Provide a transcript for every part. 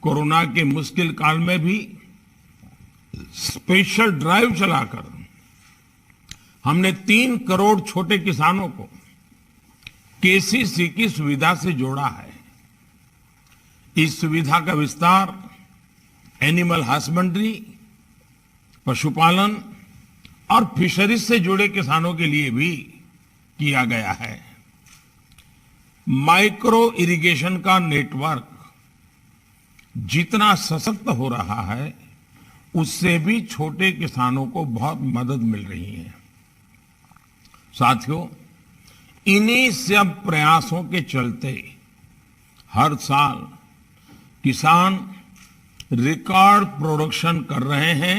Corona के मुश्किल काल में भी स्पेशल ड्राइव चलाकर हमने 3 करोड़ छोटे किसानों को केसीसी की सुविधा से जोड़ा है। इस सुविधा का विस्तार एनिमल हस्बेंड्री, पशुपालन और फिशरीज से जुड़े किसानों के लिए भी किया गया है। माइक्रो इरिगेशन का नेटवर्क जितना सशक्त हो रहा है, उससे भी छोटे किसानों को बहुत मदद मिल रही है। साथियों, इन्हीं सब प्रयासों के चलते हर साल किसान रिकॉर्ड प्रोडक्शन कर रहे हैं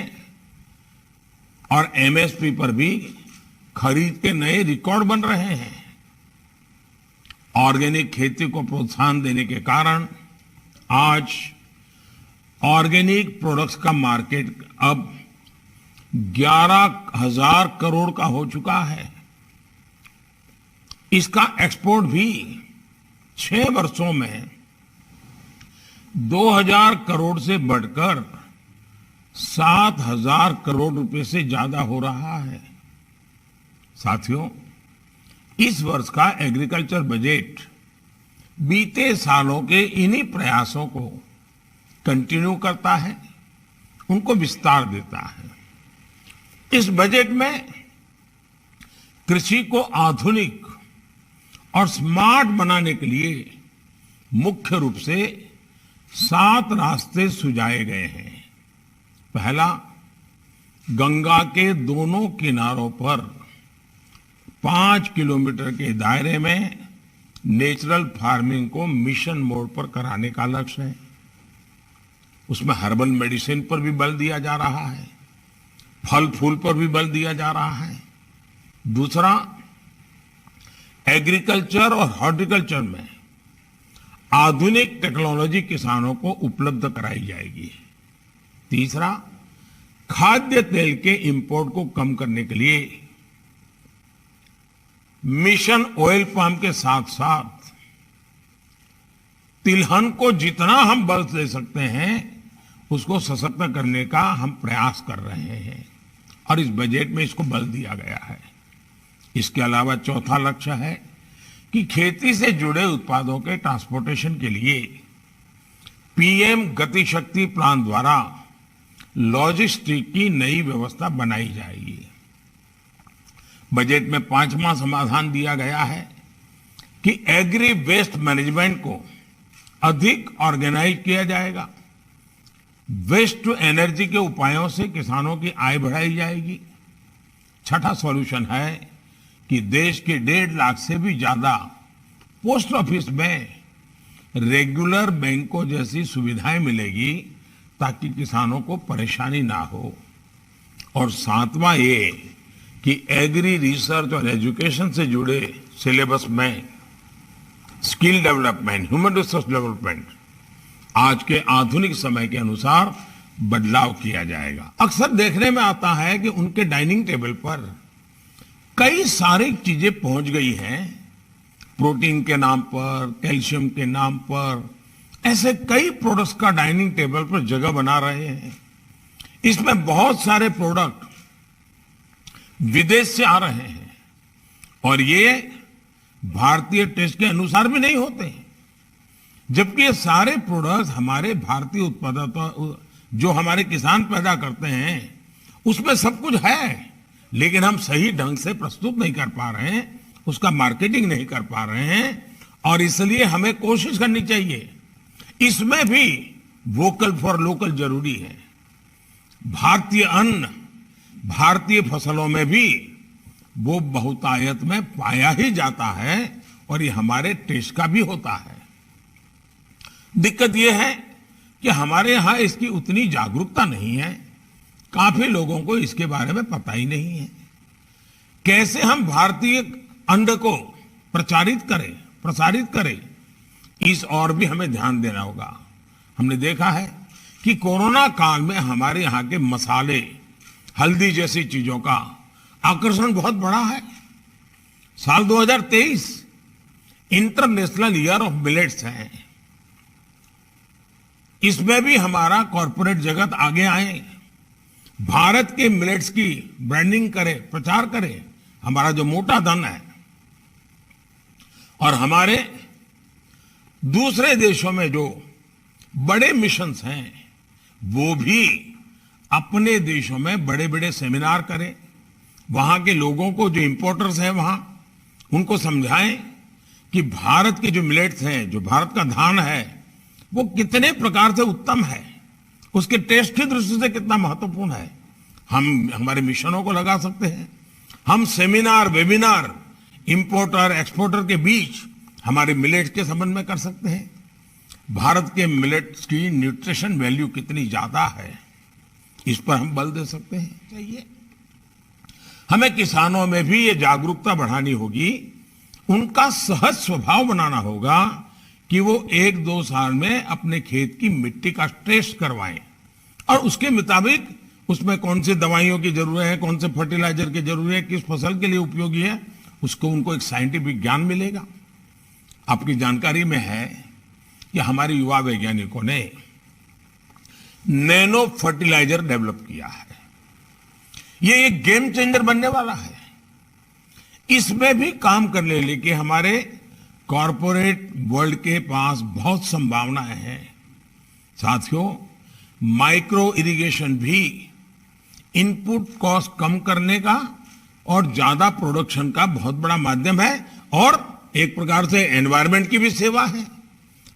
और एमएसपी पर भी खरीद के नए रिकॉर्ड बन रहे हैं। ऑर्गेनिक खेती को प्रोत्साहन देने के कारण आज ऑर्गेनिक प्रोडक्ट्स का मार्केट अब 11,000 करोड़ का हो चुका है। इसका एक्सपोर्ट भी 6 वर्षों में 2,000 करोड़ से बढ़कर 7,000 करोड़ रुपए से ज्यादा हो रहा है। साथियों, इस वर्ष का एग्रीकल्चर बजट बीते सालों के इन्हीं प्रयासों को कंटिन्यू करता है, उनको विस्तार देता है। इस बजट में कृषि को आधुनिक और स्मार्ट बनाने के लिए मुख्य रूप से 7 रास्ते सुझाए गए हैं। पहला, गंगा के दोनों किनारों पर 5 किलोमीटर के दायरे में नेचुरल फार्मिंग को मिशन मोड पर कराने का लक्ष्य है। उसमें हर्बल मेडिसिन पर भी बल दिया जा रहा है, फल फूल पर भी बल दिया जा रहा है। दूसरा, एग्रीकल्चर और हॉर्टिकल्चर में आधुनिक टेक्नोलॉजी किसानों को उपलब्ध कराई जाएगी। तीसरा, खाद्य तेल के इंपोर्ट को कम करने के लिए मिशन ऑयल पाम के साथ साथ तिलहन को जितना हम बल दे सकते हैं, उसको सशक्त करने का हम प्रयास कर रहे हैं और इस बजट में इसको बल दिया गया है। इसके अलावा चौथा लक्ष्य है कि खेती से जुड़े उत्पादों के ट्रांसपोर्टेशन के लिए पीएम गति शक्ति प्लान द्वारा लॉजिस्टिक की नई व्यवस्था बनाई जाएगी। बजट में 5वां समाधान दिया गया है कि एग्री वेस्ट मैनेजमेंट को अधिक ऑर्गेनाइज किया जाएगा। वेस्ट टू एनर्जी के उपायों से किसानों की आय बढ़ाई जाएगी। छठा सॉल्यूशन है कि देश के 1.5 लाख से भी ज्यादा पोस्ट ऑफिस में रेगुलर बैंकों जैसी सुविधाएं मिलेगी ताकि किसानों को परेशानी ना हो। और 7वां ये कि एग्री रिसर्च और एजुकेशन से जुड़े सिलेबस में skill development, human resource development आज के आधुनिक समय के अनुसार बदलाव किया जाएगा। अक्सर देखने में आता है कि उनके डाइनिंग टेबल पर कई सारी चीजें पहुंच गई हैं, प्रोटीन के नाम पर, कैल्शियम के नाम पर, ऐसे कई प्रोडक्ट्स का डाइनिंग टेबल पर जगह बना रहे हैं। इसमें बहुत सारे प्रोडक्ट विदेश से आ रहे हैं और ये भारतीय टेस्ट के अनुसार भी नहीं होते, जबकि ये सारे प्रोडक्ट्स हमारे भारतीय उत्पादों जो हमारे किसान पैदा करते हैं उसमें सब कुछ है, लेकिन हम सही ढंग से प्रस्तुत नहीं कर पा रहे हैं, उसका मार्केटिंग नहीं कर पा रहे हैं और इसलिए हमें कोशिश करनी चाहिए। इसमें भी वोकल फॉर लोकल जरूरी है। भारतीय अन्न, भारतीय फसलों में भी वो बहुतायत में पाया ही जाता है और ये हमारे टेस्ट का भी होता है। दिक्कत ये है कि हमारे यहाँ इसकी उतनी जागरूकता नहीं है, काफी लोगों को इसके बारे में पता ही नहीं है। कैसे हम भारतीय अन्न को प्रसारित करें, इस और भी हमें ध्यान देना होगा। हमने देखा है कि कोरोना काल में हमारे यहाँ के मसाले, हल्दी जैसी चीजों का आकर्षण बहुत बड़ा है। साल 2023 इंटरनेशनल ईयर ऑफ मिलेट्स है। इसमें भी हमारा कॉरपोरेट जगत आगे आए, भारत के मिलेट्स की ब्रांडिंग करे, प्रचार करे। हमारा जो मोटा धन है और हमारे दूसरे देशों में जो बड़े मिशंस हैं वो भी अपने देशों में बड़े बड़े सेमिनार करें, वहां के लोगों को जो इंपोर्टर्स हैं वहां उनको समझाएं कि भारत के जो मिलेट्स हैं, जो भारत का धान है, वो कितने प्रकार से उत्तम है, उसके टेस्ट की दृष्टि से कितना महत्वपूर्ण है। हम हमारे मिशनों को लगा सकते हैं, हम सेमिनार वेबिनार इंपोर्टर एक्सपोर्टर के बीच हमारे मिलेट्स के संबंध में कर सकते हैं। भारत के मिलेट्स की न्यूट्रिशन वैल्यू कितनी ज्यादा है, इस पर हम बल दे सकते हैं। चाहिए हमें किसानों में भी ये जागरूकता बढ़ानी होगी, उनका सहज स्वभाव बनाना होगा कि वो 1-2 साल में अपने खेत की मिट्टी का टेस्ट करवाएं और उसके मुताबिक उसमें कौन सी दवाइयों की जरूरत है, कौन से फर्टिलाइजर की जरूरत है, किस फसल के लिए उपयोगी है, उसको उनको एक साइंटिफिक ज्ञान मिलेगा। आपकी जानकारी में है कि हमारे युवा वैज्ञानिकों ने नैनो फर्टिलाइजर डेवलप किया है। ये एक गेम चेंजर बनने वाला है। इसमें भी काम करने लेके हमारे कॉरपोरेट वर्ल्ड के पास बहुत संभावनाएं हैं। साथियों, माइक्रो इरिगेशन भी इनपुट कॉस्ट कम करने का और ज्यादा प्रोडक्शन का बहुत बड़ा माध्यम है और एक प्रकार से एनवायरनमेंट की भी सेवा है।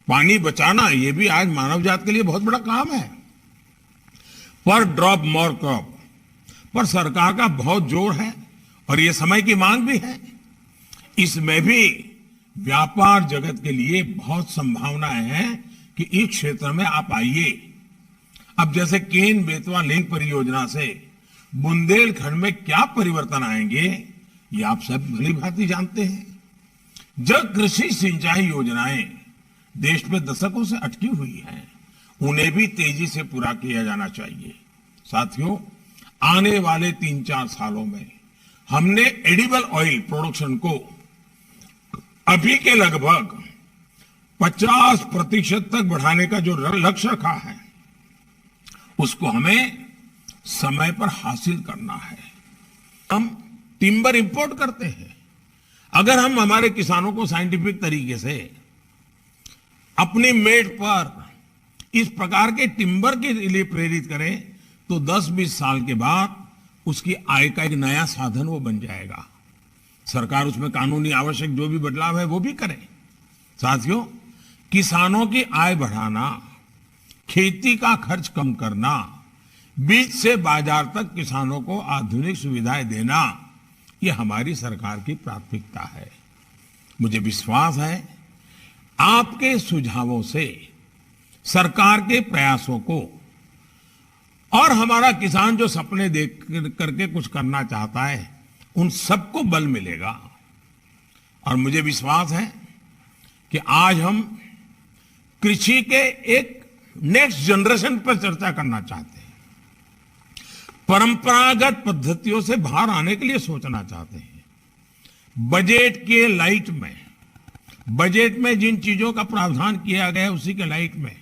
पानी बचाना ये भी आज मानव जात के लिए बहुत बड़ा काम है। पर ड्रॉप मोर क्रॉप पर सरकार का बहुत जोर है और ये समय की मांग भी है। इसमें भी व्यापार जगत के लिए बहुत संभावनाएं हैं कि इस क्षेत्र में आप आइए। अब जैसे केन बेतवा लिंक परियोजना से बुंदेलखंड में क्या परिवर्तन आएंगे ये आप सब भली भांति जानते हैं। जब कृषि सिंचाई योजनाएं देश में दशकों से अटकी हुई हैं, उन्हें भी तेजी से पूरा किया जाना चाहिए। साथियों, आने वाले 3-4 सालों में हमने एडिबल ऑयल प्रोडक्शन को अभी के लगभग 50% तक बढ़ाने का जो लक्ष्य रखा है, उसको हमें समय पर हासिल करना है। हम टिम्बर इंपोर्ट करते हैं। अगर हम हमारे किसानों को साइंटिफिक तरीके से अपनी मेड पर इस प्रकार के टिम्बर के लिए प्रेरित करें तो 10-20 साल के बाद उसकी आय का एक नया साधन वो बन जाएगा। सरकार उसमें कानूनी आवश्यक जो भी बदलाव है वो भी करे। साथियों, किसानों की आय बढ़ाना, खेती का खर्च कम करना, बीज से बाजार तक किसानों को आधुनिक सुविधाएं देना, ये हमारी सरकार की प्राथमिकता है। मुझे विश्वास है आपके सुझावों से सरकार के प्रयासों को और हमारा किसान जो सपने देख करके कुछ करना चाहता है, उन सबको बल मिलेगा। और मुझे विश्वास है कि आज हम कृषि के एक नेक्स्ट जनरेशन पर चर्चा करना चाहते हैं। परंपरागत पद्धतियों से बाहर आने के लिए सोचना चाहते हैं। बजट के लाइट में, बजट में जिन चीजों का प्रावधान किया गया है उसी के लाइट में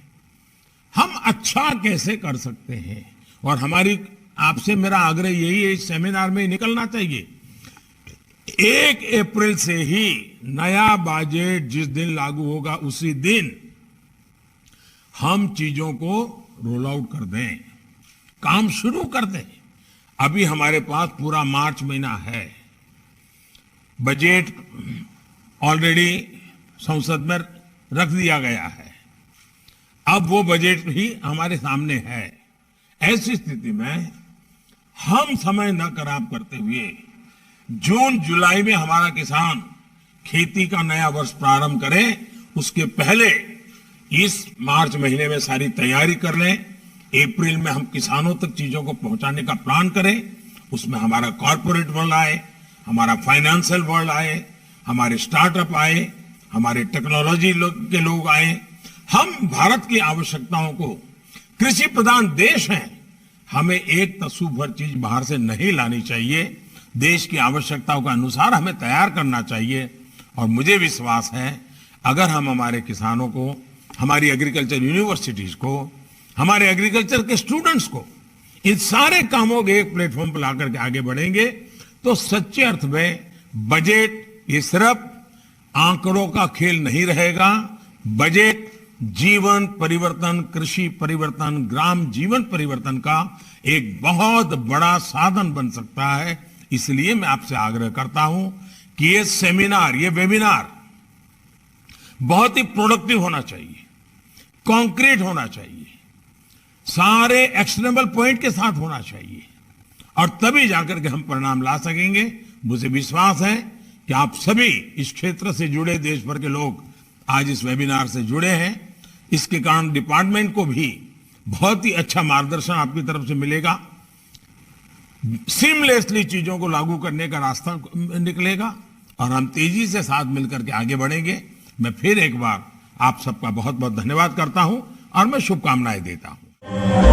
हम अच्छा कैसे कर सकते हैं। और हमारी आपसे मेरा आग्रह यही है, इस सेमिनार में निकलना चाहिए। 1 अप्रैल से ही नया बजट जिस दिन लागू होगा उसी दिन हम चीजों को रोल आउट कर दें, काम शुरू कर दें। अभी हमारे पास पूरा मार्च महीना है। बजट ऑलरेडी संसद में रख दिया गया है। अब वो बजट ही हमारे सामने है। ऐसी स्थिति में हम समय न खराब करते हुए जून-जुलाई में हमारा किसान खेती का नया वर्ष प्रारंभ करे, उसके पहले इस मार्च महीने में सारी तैयारी कर लें। अप्रैल में हम किसानों तक चीजों को पहुंचाने का प्लान करें। उसमें हमारा कॉर्पोरेट वर्ल्ड आए, हमारा फाइनेंशियल वर्ल्ड आए, हमारे स्टार्टअप आए, हमारे टेक्नोलॉजी के लोग आए। हम भारत की आवश्यकताओं को, कृषि प्रधान देश हैं, हमें एक तसु भर चीज बाहर से नहीं लानी चाहिए। देश की आवश्यकताओं के अनुसार हमें तैयार करना चाहिए। और मुझे विश्वास है अगर हम हमारे किसानों को हमारी एग्रीकल्चर यूनिवर्सिटीज को, हमारे एग्रीकल्चर के स्टूडेंट्स को, इन सारे कामों के एक प्लेटफॉर्म पर लाकर के आगे बढ़ेंगे तो सच्चे अर्थ में बजट ये सिर्फ आंकड़ों का खेल नहीं रहेगा। बजट जीवन परिवर्तन, कृषि परिवर्तन, ग्राम जीवन परिवर्तन का एक बहुत बड़ा साधन बन सकता है। इसलिए मैं आपसे आग्रह करता हूं कि ये सेमिनार, ये वेबिनार बहुत ही प्रोडक्टिव होना चाहिए, कॉन्क्रीट होना चाहिए, सारे एक्शनेबल पॉइंट के साथ होना चाहिए और तभी जाकर के हम परिणाम ला सकेंगे। मुझे विश्वास है कि आप सभी इस क्षेत्र से जुड़े देश भर के लोग आज इस वेबिनार से जुड़े हैं। इसके कारण डिपार्टमेंट को भी बहुत ही अच्छा मार्गदर्शन आपकी तरफ से मिलेगा, सीमलेसली चीजों को लागू करने का रास्ता निकलेगा और हम तेजी से साथ मिलकर के आगे बढ़ेंगे। मैं फिर एक बार आप सबका बहुत बहुत धन्यवाद करता हूं और मैं शुभकामनाएं देता हूं।